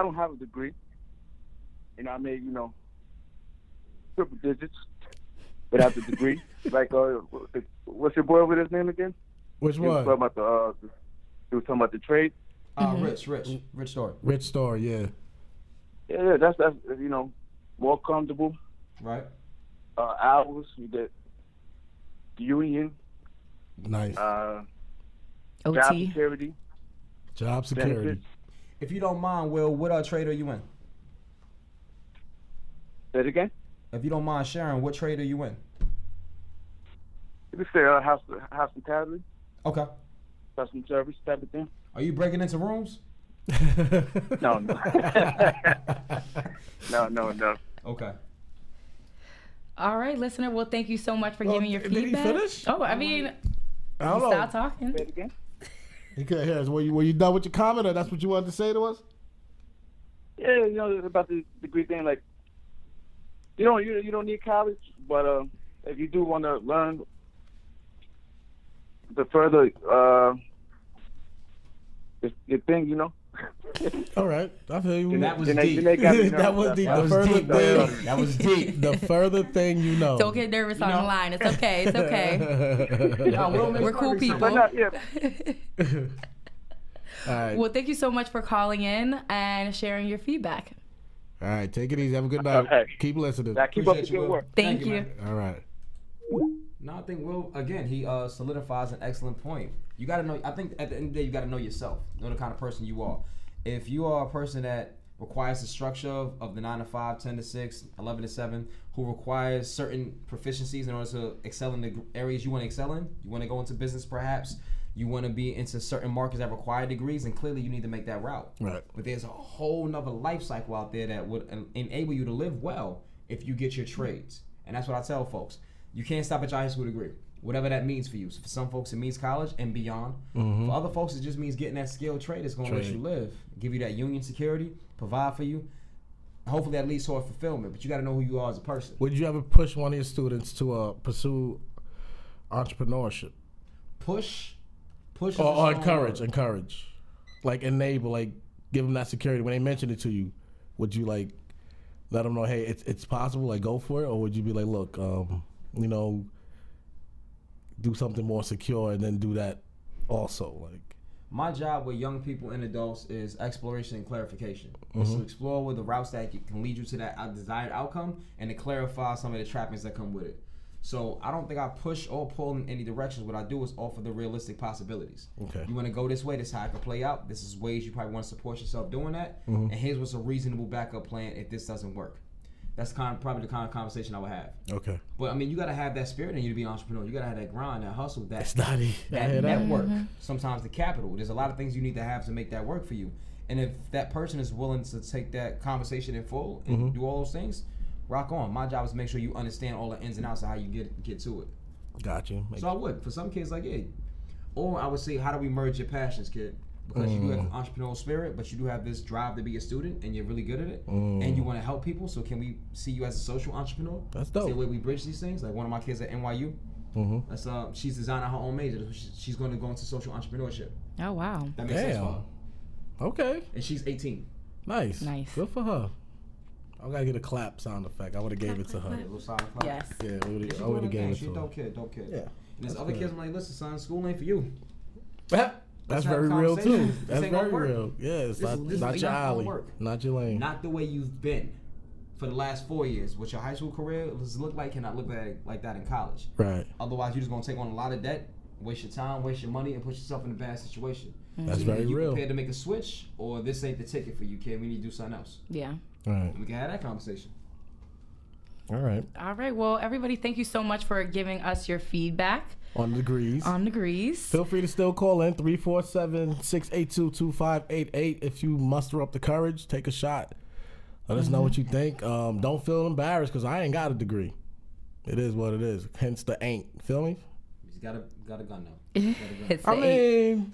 don't have a degree. You know, I made, triple digits without the degree. Like, what's your boy with his name again? Which one? He was talking about the trade. Rich Story. Rich Story, yeah. Yeah, that's more comfortable. Right. Hours, you get union. Nice. Job OT. security. Job security. Benefits. If you don't mind, Will, what trade are you in? Say it again? If you don't mind sharing, what trade are you in? You could say hospitality. Okay. Customer service type of thing. Are you breaking into rooms? No. No. Okay. All right, listener. Well, thank you so much for giving your did he feedback. finish? Oh, I mean, I don't know. stop talking. Say it again. He couldn't hear us. Were you done with your comment, or that's what you wanted to say to us? Yeah, about the degree thing. Like, you don't need college, but if you do want to learn the further the thing, All right, I feel you. That was Then deep. they got me That was deep. nervous. The further deep, bro. thing, That was deep. the further thing you know. Don't get nervous on the line. It's okay. It's okay. No, We're cool people. But not, yeah. All right. Well, thank you so much for calling in and sharing your feedback. All right, take it easy. Have a good night. Okay. Keep listening. Now keep up the Appreciate you, good Will. work. Thank you. man. All right. No, I think Will, again, he solidifies an excellent point. You got to know, I think at the end of the day, you got to know yourself, know the kind of person you are. If you are a person that requires the structure of the 9 to 5, 10 to 6, 11 to 7, who requires certain proficiencies in order to excel in the areas you want to excel in, you want to go into business perhaps, you want to be into certain markets that require degrees, and clearly you need to make that route. Right. But there's a whole nother life cycle out there that would enable you to live well if you get your trades. And that's what I tell folks. You can't stop at your high school degree, whatever that means for you. So for some folks, it means college and beyond. For other folks, it just means getting that skilled trade that's going to let you live, give you that union security, provide for you. Hopefully that leads toward fulfillment, but you got to know who you are as a person. Would you ever push one of your students to pursue entrepreneurship? Push Or is a strong encourage, word. like enable, like give them that security. When they mention it to you, would you like let them know, hey, it's possible, like go for it, or would you be like, look, do something more secure and then do that also, like? My job with young people and adults is exploration and clarification. It's to explore with the routes that can lead you to that desired outcome and to clarify some of the trappings that come with it. So I don't think I push or pull in any directions. What I do is offer the realistic possibilities. Okay. You want to go this way, this is how it can play out. This is ways you probably want to support yourself doing that. And here's what's a reasonable backup plan if this doesn't work. That's probably the kind of conversation I would have. Okay. But I mean, you got to have that spirit in you to be an entrepreneur. You got to have that grind, that hustle, that It's not easy. I hear that that. network, sometimes the capital. There's a lot of things you need to have to make that work for you. And if that person is willing to take that conversation in full and do all those things, rock on. My job is to make sure you understand all the ins and outs of how you get to it. Got you. So I would. For some kids, like, yeah. Or I would say, how do we merge your passions, kid? Because you do have an entrepreneurial spirit, but you do have this drive to be a student, and you're really good at it, and you want to help people. So can we see you as a social entrepreneur? That's dope. See the way we bridge these things. Like one of my kids at NYU, that's she's designing her own major. She's going to go into social entrepreneurship. Oh, wow. That makes sense Damn. for her. Okay. And she's 18. Nice. Nice. Good for her. I gotta get a clap sound effect. I would have gave it to her. A little side clap. Yes. Yeah, She's I would doing have gave her it thing. She's a to her. dope kid. Yeah. And there's other good. kids. I'm like, listen, son, school ain't for you. That's have a very real too. conversation. This That's ain't gonna very work. real. Yeah, it's This not is your not gonna alley, work. not your lane. Not the way you've been for the last 4 years. What your high school career does look like cannot look like that in college. Right. Otherwise, you're just gonna take on a lot of debt, waste your time, waste your money, and put yourself in a bad situation. That's So very either you real. prepared to make a switch, or this ain't the ticket for you, kid. We need to do something else. Yeah. Right. We can have that conversation. All right. All right. Well, everybody, thank you so much for giving us your feedback On degrees. on degrees. Feel free to still call in 347-682-2588 if you muster up the courage. Take a shot. Let us know what you think. Don't feel embarrassed because I ain't got a degree. It is what it is. Hence the ain't. Feel me? You got a gun though. You got a gun. It's I mean,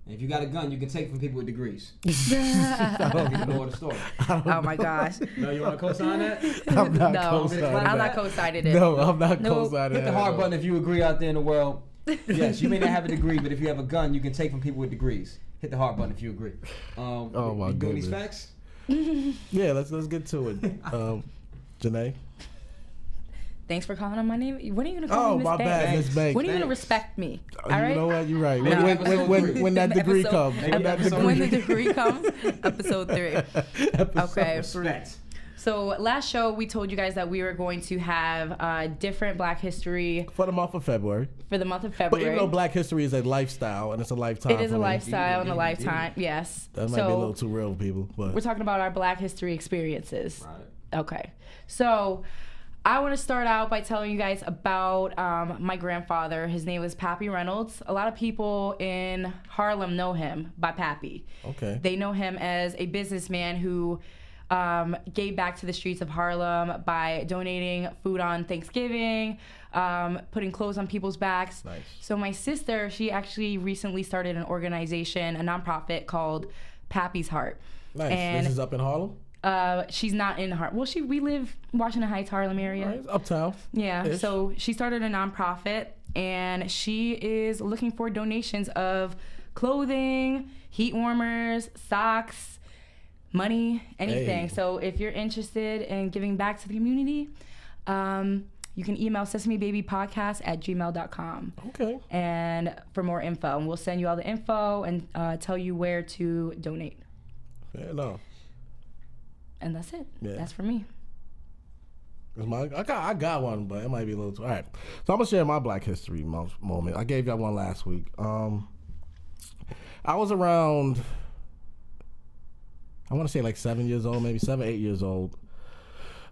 And if you got a gun, you can take from people with degrees. You know the story. Oh my gosh. No, you want to co-sign that? I'm not No, co-signing I'm that. not co-signing it. No, I'm not Nope. co-signing Hit the that. hard button if you agree out there in the world. Yes, you may not have a degree, but if you have a gun, you can take from people with degrees. Hit the hard button if you agree. Oh, my you doing these goodness. facts? Yeah, let's get to it. Janae. Thanks for calling on my name. When are you gonna call Oh, me Miss my Banks? bad, Miss Banks. When are you gonna Thanks. respect me? All You right. know what? You're right. Maybe When episode that degree comes. Maybe When that episode When the degree. degree comes, episode 3. Okay. Respect. So last show we told you guys that we were going to have different Black History For the month of February. for the month of But February. even though Black history is a lifestyle and it's a lifetime. it is for a me, lifestyle and a Yeah. lifetime. Yes. That might be a little too real for people. But we're talking about our Black History experiences. Right. Okay. So I want to start out by telling you guys about my grandfather. His name was Pappy Reynolds. A lot of people in Harlem know him by Pappy. Okay. They know him as a businessman who gave back to the streets of Harlem by donating food on Thanksgiving, putting clothes on people's backs. Nice. So my sister, she actually recently started an organization, a nonprofit called Pappy's Heart. Nice. And this is up in Harlem? she's not in Harlem. Well, we live Washington Heights, Harlem area. Right, uptown. Yeah. Ish. So she started a nonprofit, and she is looking for donations of clothing, heat warmers, socks, money, anything. Hey. So if you're interested in giving back to the community, you can email SesameBabyPodcast@gmail.com. Okay. And for more info, and we'll send you all the info and tell you where to donate. Fair enough. And that's it. Yeah. That's for me. I got one, but it might be a little too. All right. So I'm going to share my Black History moment. I gave y'all one last week. I was around, I want to say like 7 years old, maybe 7, 8 years old.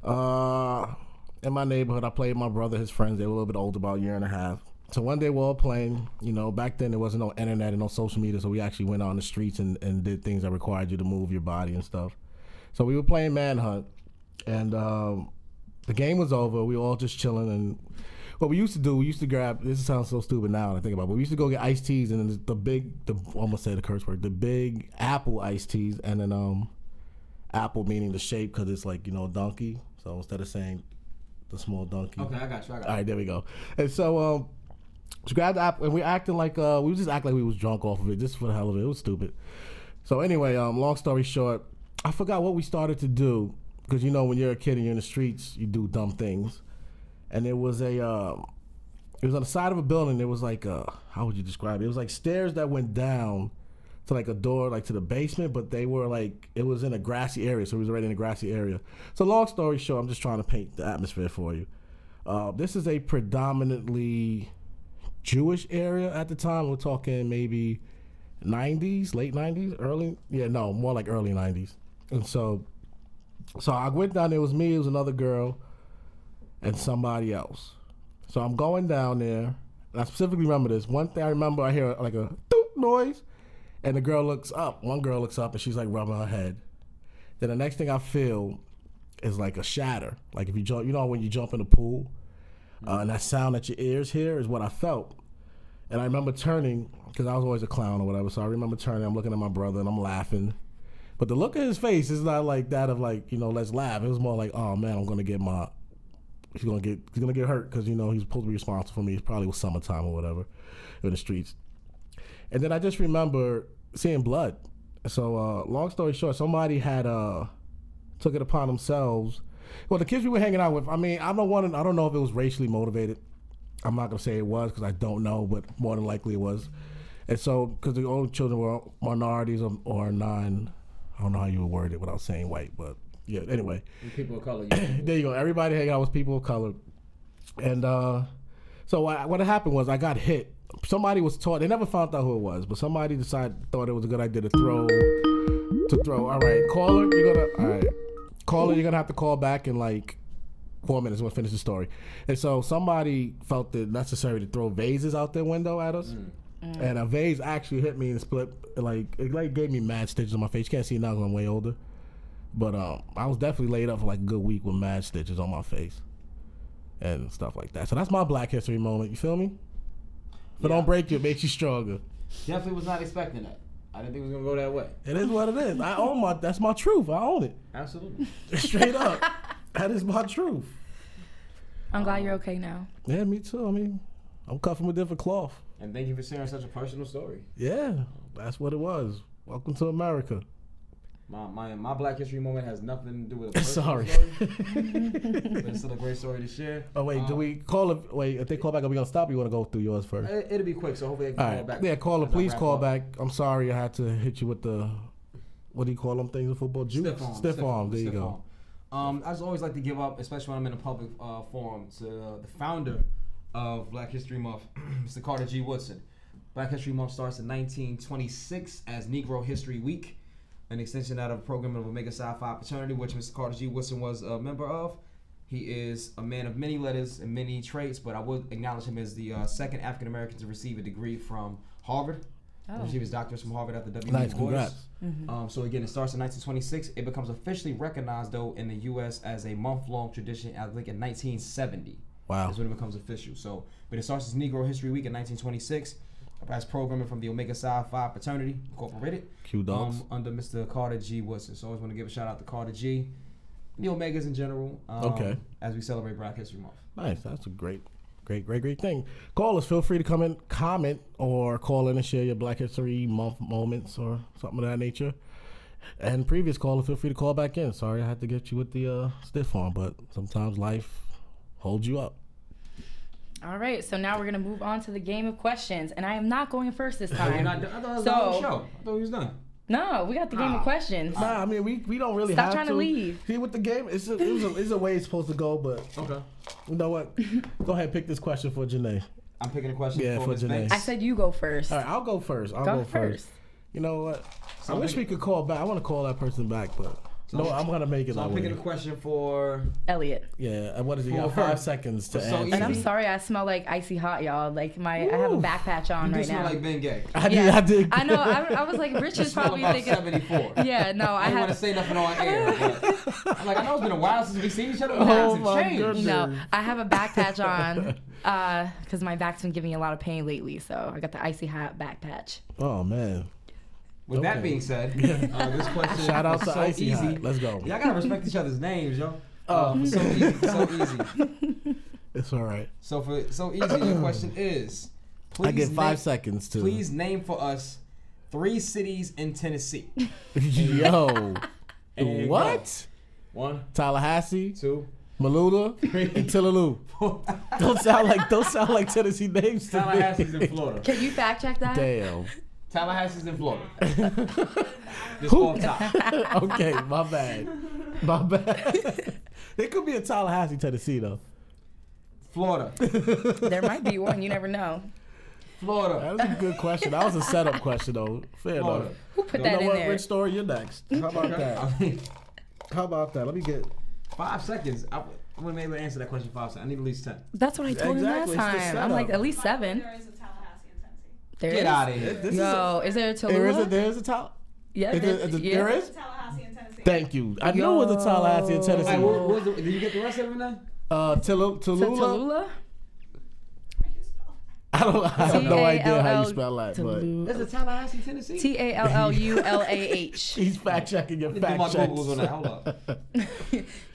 In my neighborhood, I played with my brother, his friends. They were a little bit older, about a year and a half. So one day we were all playing. You know, back then there wasn't no internet and no social media, so we actually went out on the streets and did things that required you to move your body and stuff. So we were playing Manhunt, and the game was over. We were all just chilling, and what we used to do, we used to grab, this sounds so stupid now when I think about it, but we used to go get iced teas, and then almost said the curse word, the big apple iced teas, and then apple meaning the shape because it's like, you know, donkey. So instead of saying the small donkey. Okay, I got you. All right, there we go. And so we grabbed the apple, and we acting like, we just act like we was drunk off of it, just for the hell of it. It was stupid. So anyway, long story short, I forgot what we started to do, because you know when you're a kid and you're in the streets, you do dumb things. And it was it was on the side of a building. There was like how would you describe it? It was like stairs that went down to like a door, like to the basement, but they were like, it was in a grassy area, so it was already in a grassy area. So long story short, I'm just trying to paint the atmosphere for you. This is a predominantly Jewish area at the time. We're talking maybe 90s, late 90s, more like early 90s. And so I went down there. It was me, it was another girl, and somebody else. So I'm going down there, and I specifically remember this. One thing I remember, I hear like a doop noise, and the girl looks up. One girl looks up, and she's like rubbing her head. Then the next thing I feel is like a shatter. Like if you jump, you know when you jump in the pool, and that sound that your ears hear is what I felt. And I remember turning, because I was always a clown or whatever, so I remember turning, I'm looking at my brother, and I'm laughing. But the look at his face is not like that of like, you know, let's laugh. It was more like, oh man, he's gonna get hurt, because you know he's supposed to be responsible for me. It probably was summertime or whatever in the streets. And then I just remember seeing blood. So long story short, somebody had took it upon themselves. Well, the kids we were hanging out with, I mean, I don't know if it was racially motivated. I'm not gonna say it was, because I don't know, but more than likely it was. And so, because the only children were minorities or I don't know how you would word it without saying white, but yeah, anyway. People of color. There you go. Everybody hanging out was people of color. And so what happened was I got hit. Somebody was taught, they never found out who it was, but somebody thought it was a good idea to throw. All right, caller, you're gonna have to call back in like 4 minutes. We'll finish the story. And so somebody felt it necessary to throw vases out their window at us. And a vase actually hit me and split, it gave me mad stitches on my face. You can't see it now because I'm way older. But I was definitely laid up for like a good week with mad stitches on my face and stuff like that. So that's my Black History moment. You feel me? If it don't break you, it makes you stronger. Definitely was not expecting that. I didn't think it was gonna go that way. It is what it is. That's my truth. I own it. Absolutely. Straight up. That is my truth. I'm glad you're okay now. Yeah, me too. I mean, I'm cut from a different cloth. And thank you for sharing such a personal story. Yeah, that's what it was. Welcome to America. My Black History moment has nothing to do with a personal Sorry. story. But it's still a great story to share. Oh wait, do we call it? Wait, if they call back, are we gonna stop? Or you want to go through yours first? It'll be quick, so hopefully they can call back. Yeah, caller, as I please wrap call up. back. I'm sorry I had to hit you with the, what do you call them things in football? Juke? Stiff arm. There you go. I just always like to give up, especially when I'm in a public forum, to the founder of Black History Month, Mr. Carter G. Woodson. Black History Month starts in 1926 as Negro History Week, an extension out of a program of Omega Psi Phi fraternity, which Mr. Carter G. Woodson was a member of. He is a man of many letters and many traits, but I would acknowledge him as the second African American to receive a degree from Harvard. Receive his doctorate from Harvard at the W. Nice, Boys. congrats. So again, it starts in 1926. It becomes officially recognized though in the U.S. as a month-long tradition. I think in 1970. Wow. Is when it becomes official. So, but it starts as Negro History Week in 1926. As programming from the Omega Psi Phi Fraternity Incorporated. Q Dogs. Under Mr. Carter G. Woodson. So I always want to give a shout out to Carter G. The Omegas in general. Okay. As we celebrate Black History Month. Nice. That's a great thing. Callers, feel free to come in, comment, or call in and share your Black History Month moments or something of that nature. And previous caller, feel free to call back in. Sorry I had to get you with the stiff arm, but sometimes life holds you up. All right, so now we're going to move on to the game of questions. And I am not going first this time. I thought it was the whole show. I thought he was done. No, we got the game of questions. Nah, I mean, we don't really Stop have trying to leave. See, with the game, it's a way it's supposed to go, but Okay. you know what? Go ahead, pick this question for Janae. I'm picking a question Yeah, for for Ms. Janae. Banks. I said you go first. All right, I'll go first. I'll go first. You know what? I wish we could call back. I want to call that person back, but no, I'm going to make it So that I'm way. picking a question for... Elliot. Yeah, and what is it? You got For 5 seconds to so answer. easy. And I'm sorry, I smell like icy hot, y'all. Like I have a back patch on You right do smell now. like Ben Gay. I Yeah. did. I know. I was like, Rich is Smell probably about thinking. 74. Yeah, no, I I didn't want to have. say nothing on air, but I'm like, I know it's been a while since we've seen each other. Oh, Times my have changed. goodness. No, I have a back patch on because my back's been giving me a lot of pain lately. So I got the icy hot back patch. Oh, man. With Okay. that being said, this question Shout out is to so Icy easy. Hot. Let's go. Y'all gotta respect each other's names, yo. So easy. It's all right. So for so easy, your question is: please I get 5 name, seconds to. Please name for us 3 cities in Tennessee. Yo. And What? go. 1, Tallahassee, 2, Maluda, and Tillaloo. 4. Don't sound like Tennessee names to me. Tallahassee's in Florida. Can you fact check that? Damn. Tallahassee's in Florida. Just off top. Okay, my bad. There could be a Tallahassee, Tennessee, though. Florida. There might be one. You never know. Florida. That was a good question. That was a setup question, though. Fair Florida. enough. Who put You that know in what? there? Rich Story, you're next. How about that? I mean, How about that? Let me get. 5 seconds. I wouldn't be able to answer that question in 5 seconds. I need at least 10. That's what I told Exactly, him it's the last time. I'm like, setup. at least 7. There is a Tallahassee in Tennessee. There Get is? out of here. This Yo, is there a Tallulah? There is a Tallahassee. Yeah, There yeah. is? There's a Tallahassee in Tennessee. Thank you. I knew it was a Tallahassee in Hey, Tennessee. what was did you get the rest of it now? Tallulah. Tallulah? I have no idea how you spell that, but There's a Tallahassee, Tennessee? Tallulah. he's fact checking your Let me do my fact Googles on that. Hold up.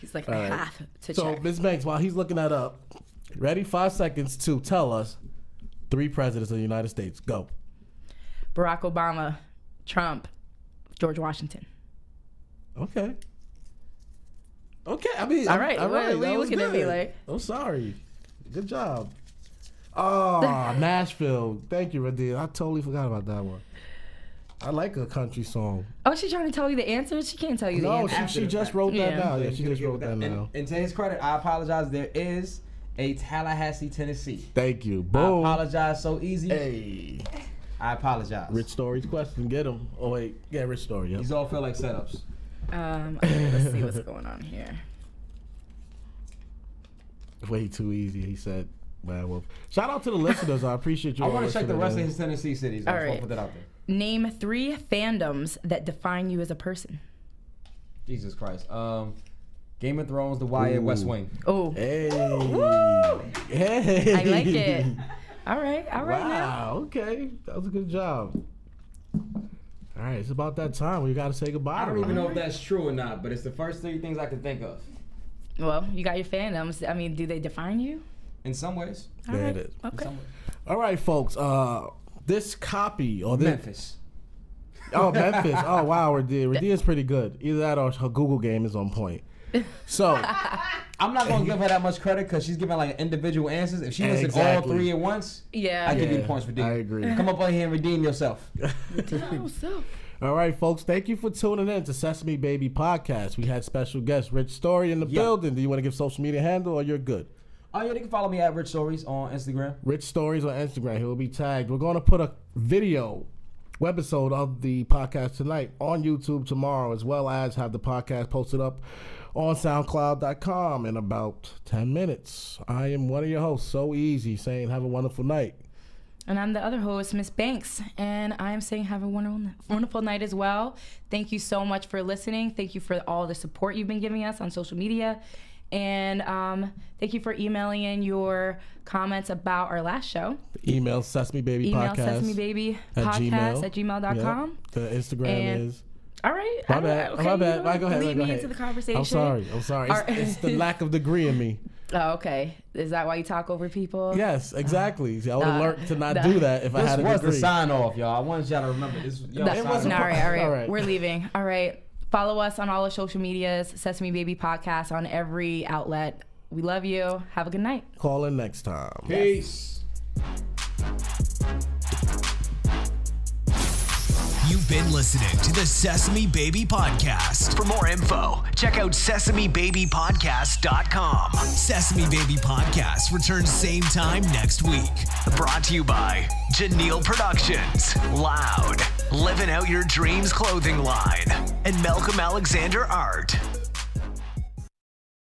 He's like, All I right. have to So, check. Ms. Banks, while he's looking that up, ready? 5 seconds to tell us 3 presidents of the United States. Go. Barack Obama, Trump, George Washington. Okay. I mean, All right. All right. What are you looking at me like? I'm sorry. Good job. Oh, Nashville. Thank you, Radia. I totally forgot about that one. I like a country song. Oh, she's trying to tell you the answer? She can't tell you the No, answer. she just wrote that Yeah. down. Yeah, she just wrote that now. And to his credit, I apologize. There is a Tallahassee, Tennessee. Thank you. I Boom. apologize so easy. Hey. I apologize. Rich Story's question. Get him. Oh, wait. Yeah, Rich Story. Yep. These all feel like setups. Okay, let's see what's going on here. Way too easy, he said. Man, well, shout out to the listeners. I appreciate you. I all want to check the listening rest of in. his Tennessee cities. I All just want right. to put that out there. Name 3 fandoms that define you as a person. Jesus Christ. Game of Thrones, The Wire, Ooh. West Wing. Oh, Hey. Hey. I like it. All right now. Wow. Okay. That was a good job. All right. It's about that time. We got to say goodbye. I don't to even him. know if that's true or not, but it's the first 3 things I can think of. Well, you got your fandoms. I mean, do they define you? In some ways. All There right. it is. In Okay. some ways. All right, folks. This copy or this. Memphis. Oh, Memphis. Oh, wow. Radia's pretty good. Either that or her Google game is on point. So, I'm not going to give her that much credit because she's giving like individual answers. If she listed Exactly. all 3 at once, Yeah. I give you Yeah, points for redeeming. I agree. Come up on here and redeem yourself. all right, folks. Thank you for tuning in to Sesame Baby Podcast. We had special guest Rich Story in the building. Do you want to give social media handle or you're good? Oh, yeah, they can follow me at Rich Stories on Instagram. Rich Stories on Instagram. He will be tagged. We're going to put a video webisode of the podcast tonight on YouTube tomorrow, as well as have the podcast posted up on SoundCloud.com in about 10 minutes. I am one of your hosts, So Easy, saying have a wonderful night. And I'm the other host, Miss Banks, and I'm saying have a wonderful night as well. Thank you so much for listening. Thank you for all the support you've been giving us on social media. And thank you for emailing in your comments about our last show. Email SesameBabyPodcast at gmail.com. Yep. The Instagram is... All right. My bad. Okay, My bad. Go ahead. Lead Go me ahead. into the conversation. I'm sorry. It's the lack of degree in me. Oh, okay. Is that why you talk over people? Yes, exactly. See, I would have learned to not do that if I had a degree. This was the sign off, y'all. I wanted y'all to remember this. All right. We're leaving. All right. Follow us on all the social medias, Sesame Baby Podcast on every outlet. We love you. Have a good night. Call in next time. Peace. You've been listening to the Sesame Baby Podcast. For more info, check out SesameBabyPodcast.com. Sesame Baby Podcast returns same time next week. Brought to you by Janelle Productions, Loud, Living Out Your Dreams clothing line, and Malcolm Alexander Art.